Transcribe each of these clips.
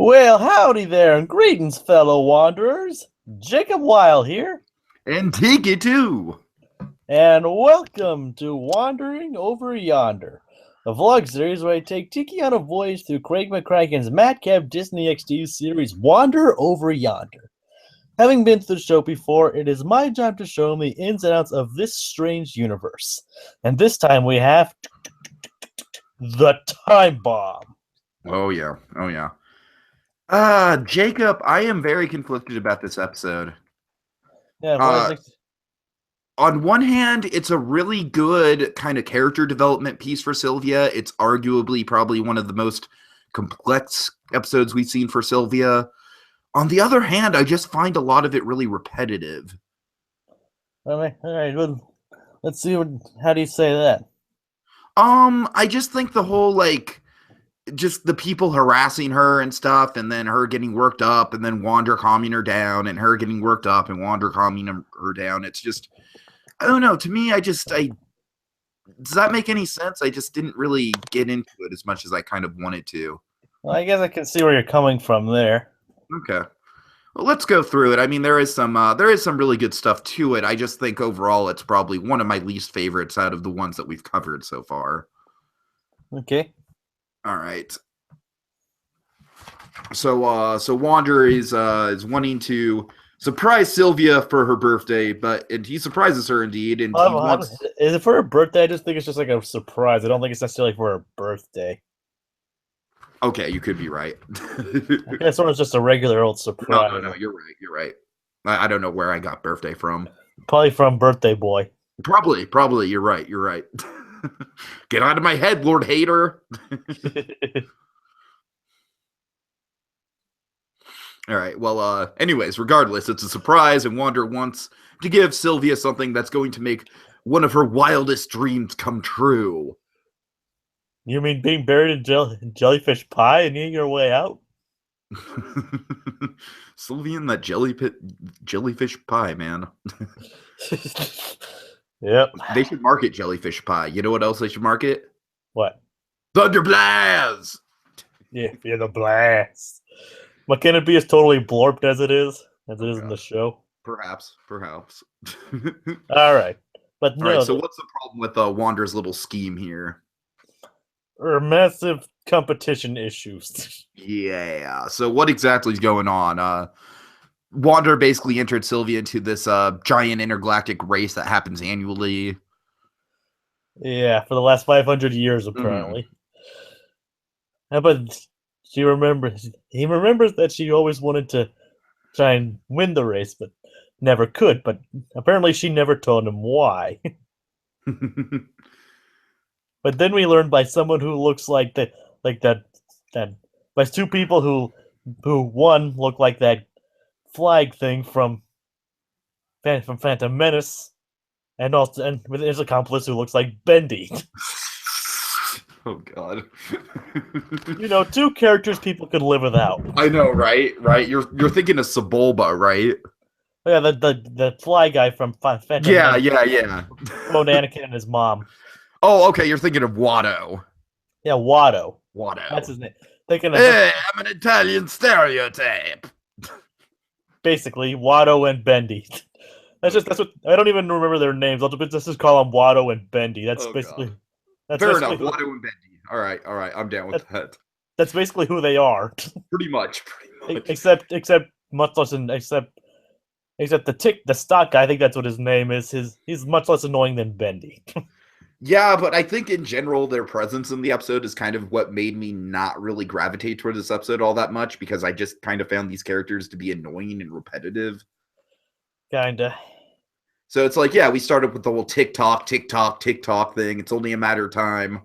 Well, howdy there, and greetings, fellow wanderers. Jacob Wile here, And Tiki too. and welcome to Wandering Over Yonder, a vlog series where I take Tiki on a voyage through Craig McCracken's madcap Disney XD series Wander Over Yonder. Having been to the show before, it is my job to show him the ins and outs of this strange universe. And this time we have the Time Bomb. Oh yeah. Oh yeah. Jacob, I am very conflicted about this episode. Yeah, Uh on one hand, it's a really good kind of character development piece for Sylvia. It's arguably probably one of the most complex episodes we've seen for Sylvia. On the other hand, I just find a lot of it really repetitive. All right, well, let's see how do you say that? I just think the whole just the people harassing her and stuff, and then her getting worked up, and then Wander calming her down, and her getting worked up, and Wander calming her down. It's just, I don't know. To me, does that make any sense? I just didn't really get into it as much as I kind of wanted to. Well, I guess I can see where you're coming from there. Okay. Well, let's go through it. I mean, there is some really good stuff to it. I just think overall it's probably one of my least favorites out of the ones that we've covered so far. Okay. All right. So Wander is wanting to surprise Sylvia for her birthday, and he surprises her indeed, and he wants. Is it for her birthday? I just think it's just like a surprise. I don't think it's necessarily for her birthday. Okay, you could be right. I guess it's just a regular old surprise. No, you're right. You're right. I don't know where I got birthday from. Probably from Birthday Boy. Probably. You're right. You're right. Get out of my head, Lord Hater. All right. Well, anyways, regardless, it's a surprise, and Wander wants to give Sylvia something that's going to make one of her wildest dreams come true. You mean being buried in jellyfish pie and eating your way out? Sylvia and that jellyfish pie, man. Yep. They should market jellyfish pie. You know what else they should market? What? Thunder Blast! Yeah, the blast. But can it be as totally blorped as it is in the show? Perhaps. All right. But no. All right, so what's the problem with Wander's little scheme here? Massive competition issues. Yeah. So what exactly is going on? Wander basically entered Sylvia into this giant intergalactic race that happens annually. Yeah, for the last 500 years, apparently. But he remembers that she always wanted to try and win the race, but never could. But apparently she never told him why. But then we learned by someone who looks like that by two people who one looked like that flag thing from Phantom Menace, and with his accomplice who looks like Bendy. Oh God! Two characters people could live without. I know, right? You're thinking of Sebulba, right? Yeah, the fly guy from Phantom. Yeah. Clone Anakin and his mom. Oh, okay. You're thinking of Watto. Yeah, Watto. That's his name. I'm an Italian stereotype. Basically, Watto and Bendy. That's what I don't even remember their names. I'll just call them Watto and Bendy. That's basically. God. That's fair enough. Watto and Bendy. All right. I'm down with that. That's basically who they are. Pretty much. Except much less except the stock guy. I think that's what his name is. He's much less annoying than Bendy. Yeah, but I think in general their presence in the episode is kind of what made me not really gravitate toward this episode all that much, because I just kind of found these characters to be annoying and repetitive. Kinda. So it's like, yeah, we started with the whole TikTok thing. It's only a matter of time.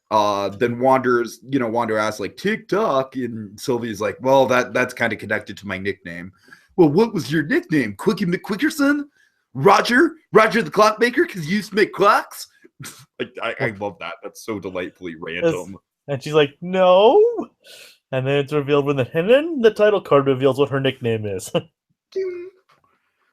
Then Wander asks like TikTok, and Sylvia's like, well, that's kind of connected to my nickname. Well, what was your nickname? Quickie McQuickerson? Roger the clockmaker, because you used to make clocks? I love that. That's so delightfully random. And she's like, no. And then it's revealed and then the title card reveals what her nickname is.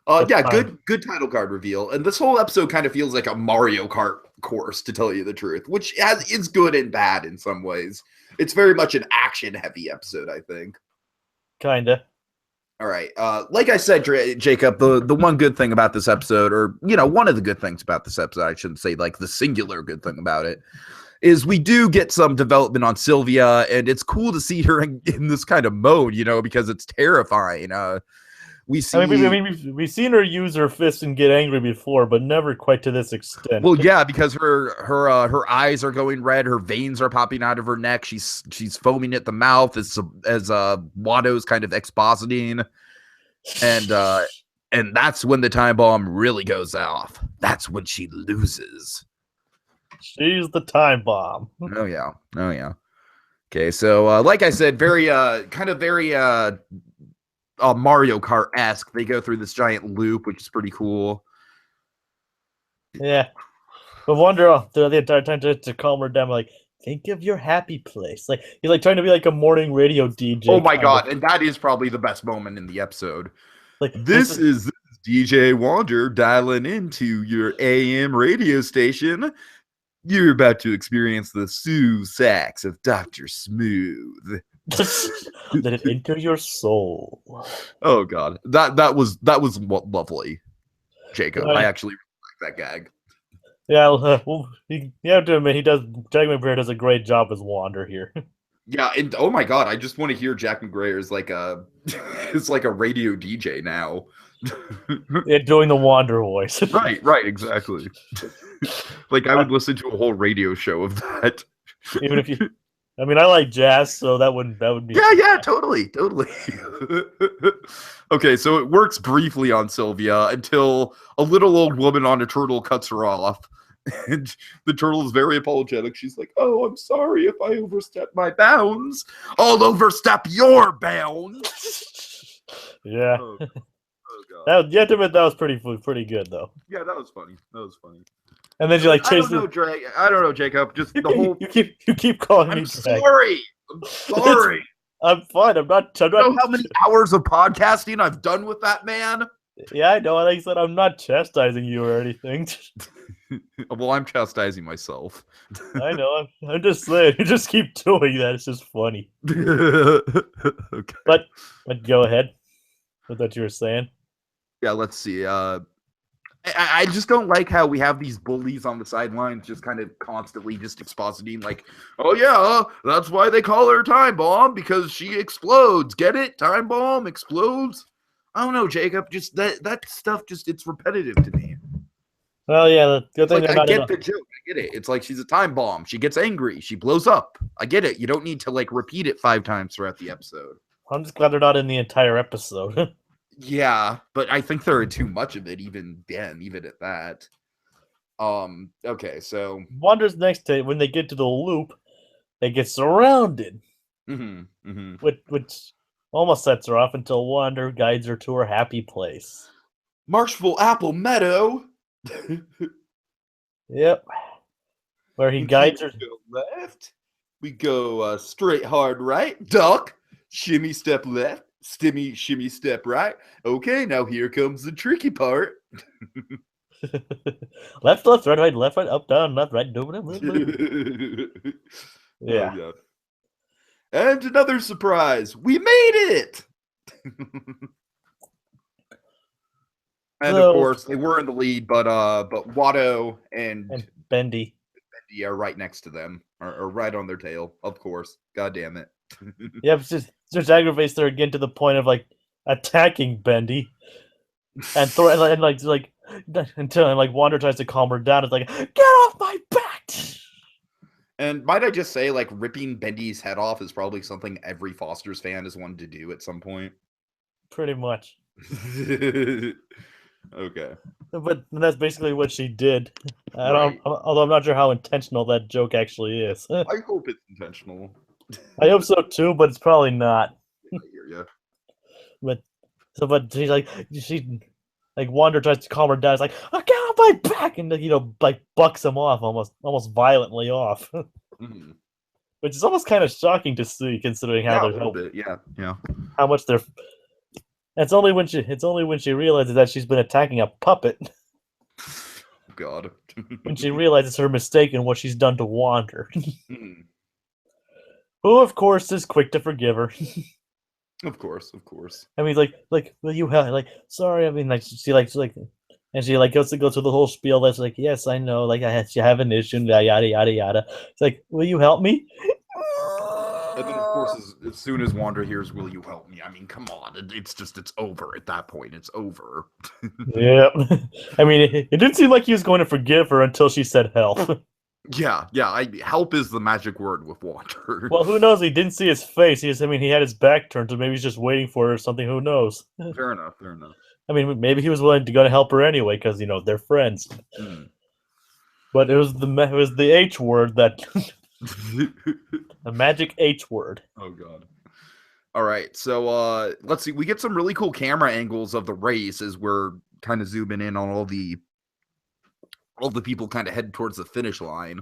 Yeah, good title card reveal. And this whole episode kind of feels like a Mario Kart course, to tell you the truth, which is good and bad in some ways. It's very much an action-heavy episode, I think. Kinda. All right. Like I said, Jacob, the one good thing about this episode, or, one of the good things about this episode, I shouldn't say like the singular good thing about it, is we do get some development on Sylvia, and it's cool to see her in this kind of mode, because it's terrifying. We see. We've seen her use her fists and get angry before, but never quite to this extent. Well, yeah, because her eyes are going red, her veins are popping out of her neck. She's foaming at the mouth as Watto's kind of expositing, and that's when the time bomb really goes off. That's when she loses. She's the time bomb. Oh yeah. Okay, so like I said, very Mario Kart-esque. They go through this giant loop, which is pretty cool. Yeah. But Wander the entire time to calm her down, like, think of your happy place. Like, he's like trying to be like a morning radio DJ. Oh my god, and that is probably the best moment in the episode. Like, this is DJ Wander dialing into your AM radio station. You're about to experience the Sue sax of Dr. Smooth. Let it enter your soul. Oh god, that was lovely, Jacob. I actually like that gag. Yeah, well, you have to admit Jack McBrayer does a great job as Wander here. Yeah, and oh my god, I just want to hear Jack McBrayer as like a radio DJ now. Yeah, doing the Wander voice. Right, exactly. Like I would listen to a whole radio show of that. Even if you. I mean, I like jazz, so that would be. Yeah, totally. Okay, so it works briefly on Sylvia until a little old woman on a turtle cuts her off, and the turtle is very apologetic. She's like, "Oh, I'm sorry if I overstep my bounds. I'll overstep your bounds." Yeah. Oh god. That was pretty good though. Yeah, that was funny. And then you like chase. I don't know, Jacob. Just the whole. You keep calling me. I'm sorry. I'm fine. I'm not. You know how many hours of podcasting I've done with that man? Yeah, I know. Like I said, I'm not chastising you or anything. Well, I'm chastising myself. I know. I'm just saying. You just keep doing that. It's just funny. Okay. But go ahead with what you were saying. Yeah, let's see. I just don't like how we have these bullies on the sidelines just kind of constantly just expositing like, oh yeah, that's why they call her Time Bomb, because she explodes. Get it? Time Bomb explodes? I don't know, Jacob. Just that stuff, it's repetitive to me. Well, yeah, the good thing I get the joke. I get it. It's like she's a time bomb. She gets angry. She blows up. I get it. You don't need to like repeat it 5 times throughout the episode. I'm just glad they're not in the entire episode. Yeah, but I think there are too much of it, even at that. Okay, so Wander's next day, when they get to the loop, they get surrounded. Which almost sets her off until Wander guides her to her happy place. Marshville Apple Meadow. Yep. Where he guides her. Go left. We go straight hard right. Duck. Shimmy step left. Shimmy step right. Okay, now here comes the tricky part. Left, right, up, down, left, right. Yeah. Oh, and another surprise. We made it. And of course, they were in the lead, but Watto and Bendy are right next to them, or right on their tail. Of course, god damn it. Yeah, it's just aggravates her again to the point of like attacking Bendy, and until like Wander tries to calm her down. It's like, get off my back. And might I just say, like, ripping Bendy's head off is probably something every Foster's fan has wanted to do at some point. Pretty much. Okay. But that's basically what she did. Although I'm not sure how intentional that joke actually is. I hope it's intentional. I hope so too, but it's probably not. I hear ya. But she's like Wander tries to calm her down. It's like, oh, get off my back, and like bucks him off almost violently off. Mm-hmm. Which is almost kind of shocking to see, considering how they're how much they're. It's only when she realizes that she's been attacking a puppet. God. When she realizes her mistake and what she's done to Wander. Who, of course, is quick to forgive her. Of course, of course. I mean, will you help? Like, sorry. I mean, and she goes to go through the whole spiel. That's like, yes, I know. Like, you have an issue. Yada yada yada. It's like, will you help me? And then, of course, as soon as Wander hears, "Will you help me?" I mean, come on, it's over at that point. It's over. Yeah. I mean, it didn't seem like he was going to forgive her until she said help. Yeah. Help is the magic word with Wander. Well, who knows? He didn't see his face. He had his back turned, so maybe he's just waiting for her or something. Who knows? Fair enough. I mean, maybe he was willing to go to help her anyway because they're friends. Mm. But it was the H word that the magic H word. Oh god. All right, so let's see. We get some really cool camera angles of the race as we're kind of zooming in on all the people kind of heading towards the finish line.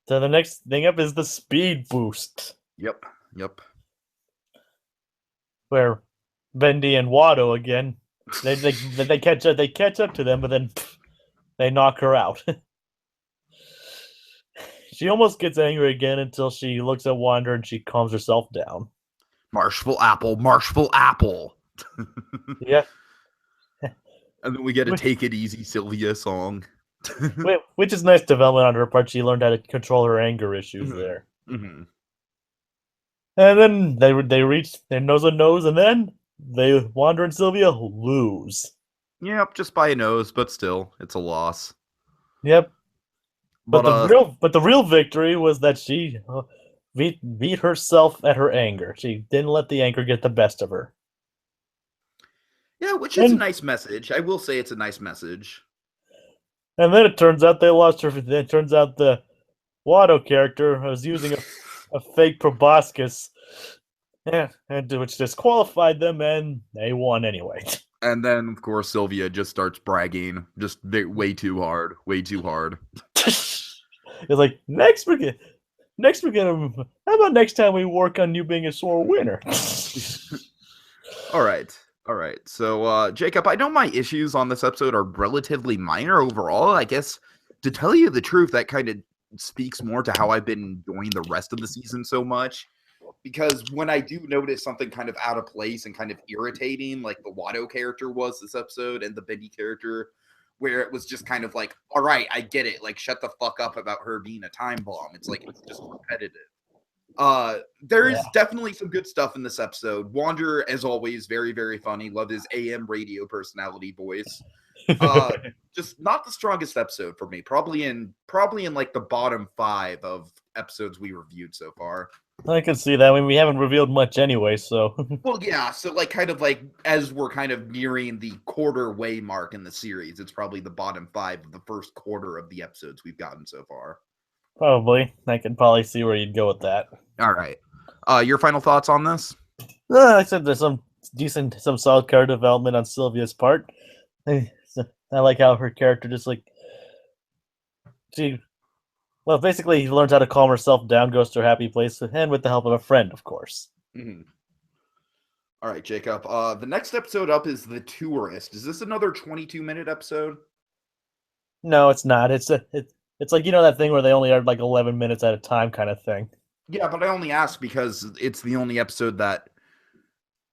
So the next thing up is the speed boost. Yep. Where Bendy and Watto again, they catch up to them, but then they knock her out. She almost gets angry again until she looks at Wander and she calms herself down. Marshall apple. Yeah. And then we get a Take It Easy Sylvia song. Which is nice development on her part. She learned how to control her anger issues there. Mm-hmm. And then they reach their nose to nose, and then Wander and Sylvia lose. Yep, just by a nose, but still, it's a loss. Yep. But the real victory was that she beat herself at her anger. She didn't let the anger get the best of her. Yeah, which is a nice message. I will say it's a nice message. And then it turns out they lost her. It turns out the Watto character was using a fake proboscis, and which disqualified them, and they won anyway. And then, of course, Sylvia just starts bragging, just way too hard. It's like next we're gonna. How about next time we work on you being a sore winner? All right. So, Jacob, I know my issues on this episode are relatively minor overall. I guess to tell you the truth, that kind of speaks more to how I've been enjoying the rest of the season so much. Because when I do notice something kind of out of place and kind of irritating, like the Watto character was this episode and the Bendy character, where it was just kind of like, all right, I get it. Like, shut the fuck up about her being a time bomb. It's like, it's just repetitive. There is definitely some good stuff in this episode. Wander, as always, very, very funny. Love his AM radio personality voice. Just not the strongest episode for me. Probably in like the bottom 5 of episodes we reviewed so far. I can see that. I mean, we haven't revealed much anyway, so. Well, yeah. So, kind of as we're kind of nearing the quarter way mark in the series, it's probably the bottom 5 of the first quarter of the episodes we've gotten so far. Probably. I can probably see where you'd go with that. All right. Your final thoughts on this? I said there's some solid character development on Sylvia's part. I like how her character just basically learns how to calm herself down, goes to a happy place, and with the help of a friend, of course. Mm-hmm. All right, Jacob. The next episode up is The Tourist. Is this another 22-minute episode? No, it's not. It's like, that thing where they only are 11 minutes at a time kind of thing. Yeah, but I only asked because it's the only episode that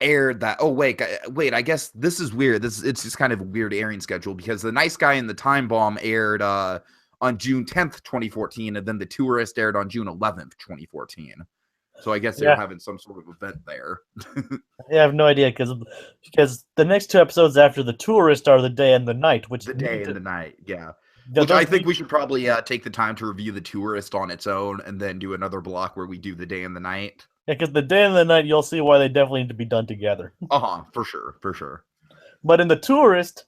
aired that. Oh, wait, I guess this is weird. It's just kind of a weird airing schedule because The Nice Guy and the Time Bomb aired on June 10th, 2014, and then The Tourist aired on June 11th, 2014. So I guess they're having some sort of event there. I have no idea because the next 2 episodes after The Tourist are The Day and the Night, The Day and the Night, yeah. Which I think we should probably take the time to review The Tourist on its own and then do another block where we do The Day and the Night. Yeah, because The Day and the Night, you'll see why they definitely need to be done together. For sure. But in The Tourist,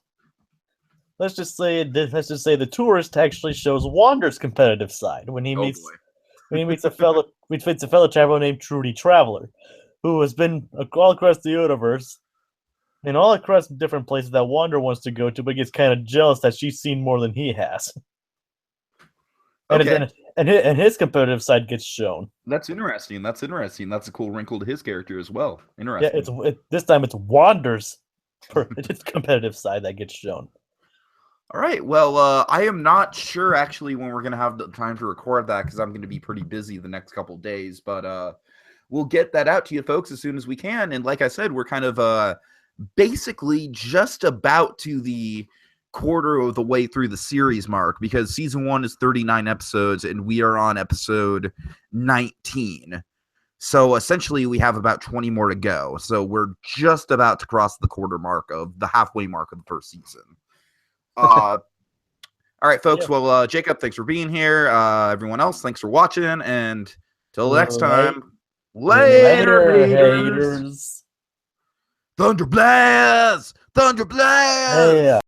let's just say The Tourist actually shows Wander's competitive side when he meets a fellow traveler named Trudy Traveler, who has been all across the universe and all across different places that Wander wants to go to, but gets kind of jealous that she's seen more than he has. Okay. And his competitive side gets shown. That's interesting. That's a cool wrinkle to his character as well. Interesting. Yeah, this time it's Wander's competitive side that gets shown. All right. Well, I am not sure actually when we're going to have the time to record that because I'm going to be pretty busy the next couple of days. But we'll get that out to you folks as soon as we can. And like I said, we're kind of basically just about to the quarter of the way through the series mark because season 1 is 39 episodes and we are on episode 19. So essentially we have about 20 more to go. So we're just about to cross the quarter mark of the halfway mark of the first season. All right, folks. Yeah. Well, Jacob, thanks for being here. Everyone else, thanks for watching. And till next time, later, haters. haters. Thunder Blast! Thunder Blast! Yeah.